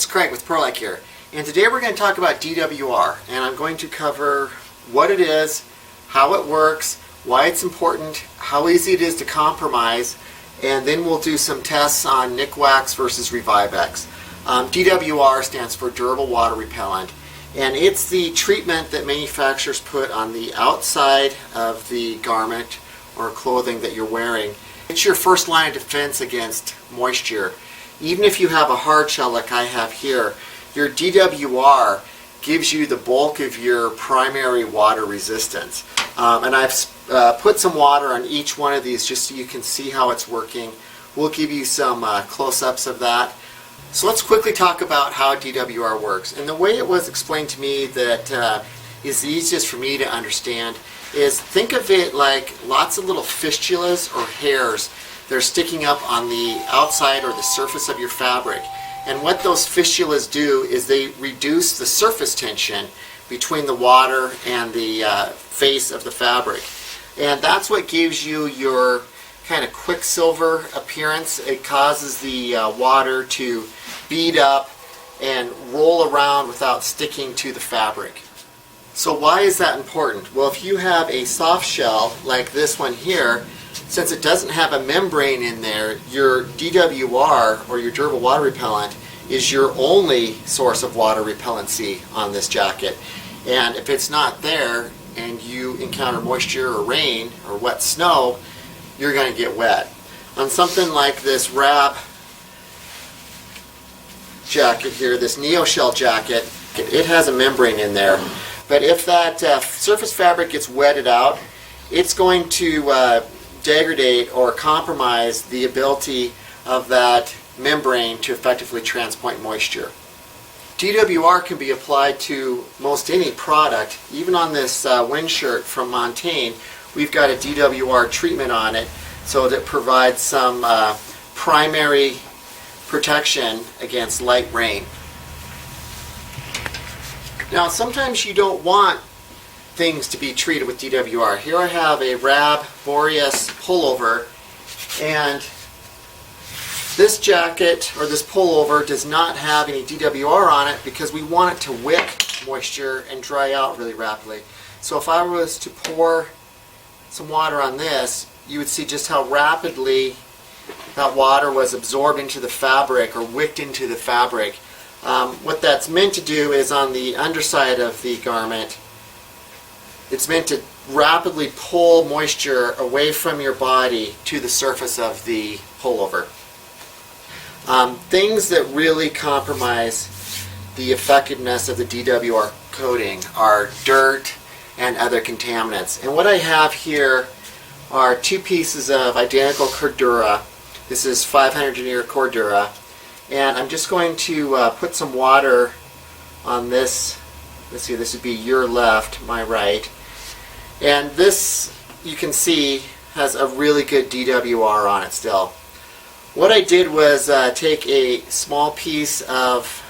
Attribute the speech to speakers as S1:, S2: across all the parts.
S1: it's Craig with Perlite here, and today we're going to talk about DWR, and I'm going to cover what it is, how it works, why it's important, how easy it is to compromise, and then we'll do some tests on Nikwax versus Revivex. DWR stands for Durable Water Repellent, and it's the treatment that manufacturers put on the outside of the garment or clothing that you're wearing. It's your first line of defense against moisture. Even if you have a hard shell like I have here, your DWR gives you the bulk of your primary water resistance. And I've put some water on each one of these just so you can see how it's working. We'll give you some close-ups of that. So let's quickly talk about how DWR works. And the way it was explained to me that is the easiest for me to understand is think of it like lots of little fistulas or hairs that are sticking up on the outside or the surface of your fabric. And what those fistulas do is they reduce the surface tension between the water and the face of the fabric. And that's what gives you your kind of quicksilver appearance. It causes the water to bead up and roll around without sticking to the fabric. So why is that important? Well, if you have a soft shell like this one here, since it doesn't have a membrane in there, your DWR, or your durable water repellent, is your only source of water repellency on this jacket. And if it's not there and you encounter moisture or rain or wet snow, you're going to get wet. On something like this Rab jacket here, this Neo Shell jacket, it has a membrane in there. But if that surface fabric gets wetted out, it's going to degrade or compromise the ability of that membrane to effectively transport moisture. DWR can be applied to most any product. Even on this wind shirt from Montaigne, we've got a DWR treatment on it so that it provides some primary protection against light rain. Now sometimes you don't want things to be treated with DWR. Here I have a Rab Boreas pullover, and this jacket or this pullover does not have any DWR on it because we want it to wick moisture and dry out really rapidly. So if I was to pour some water on this, you would see just how rapidly that water was absorbed into the fabric or wicked into the fabric. What that's meant to do is on the underside of the garment, it's meant to rapidly pull moisture away from your body to the surface of the pullover. Things that really compromise the effectiveness of the DWR coating are dirt and other contaminants. And what I have here are two pieces of identical Cordura. This is 500 denier Cordura. And I'm just going to put some water on this. Let's see, this would be your left, my right. And this, you can see, has a really good DWR on it still. What I did was take a small piece of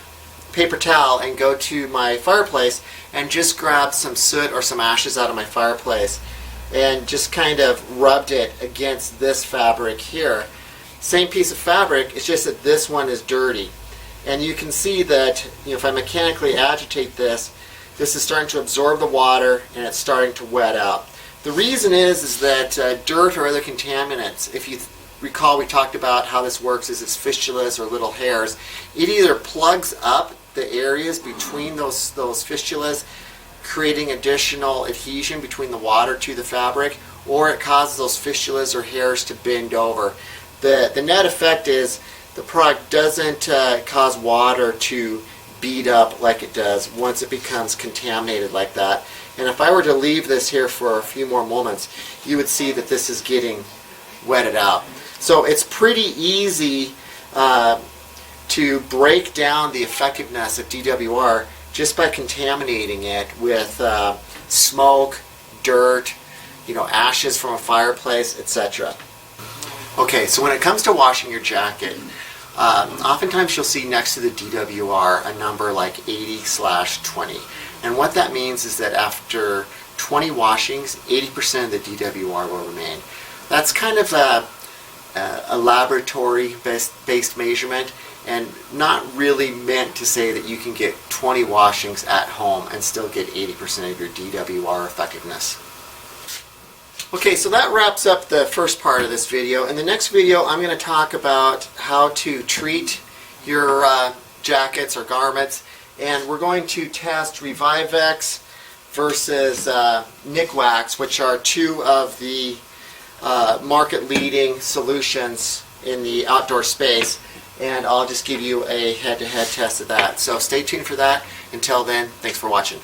S1: paper towel and go to my fireplace and just grab some soot or some ashes out of my fireplace and just kind of rubbed it against this fabric here. Same piece of fabric, it's just that this one is dirty. And you can see that if I mechanically agitate this, this is starting to absorb the water and it's starting to wet out. The reason is that dirt or other contaminants, if you recall we talked about how this works is it's fistulas or little hairs, it either plugs up the areas between those fistulas, creating additional adhesion between the water to the fabric, or it causes those fistulas or hairs to bend over. The net effect is the product doesn't cause water to bead up like it does once it becomes contaminated like that. And if I were to leave this here for a few more moments, you would see that this is getting wetted out. So it's pretty easy to break down the effectiveness of DWR just by contaminating it with smoke, dirt, ashes from a fireplace, etc. Okay, so when it comes to washing your jacket, oftentimes you'll see next to the DWR a number like 80/20. And what that means is that after 20 washings, 80% of the DWR will remain. That's kind of a laboratory-based measurement. and not really meant to say that you can get 20 washings at home and still get 80% of your DWR effectiveness. Okay, so that wraps up the first part of this video. In the next video, I'm going to talk about how to treat your jackets or garments, and we're going to test Revivex versus Nikwax, which are two of the market-leading solutions in the outdoor space, and I'll just give you a head-to-head test of that. So stay tuned for that. Until then, thanks for watching.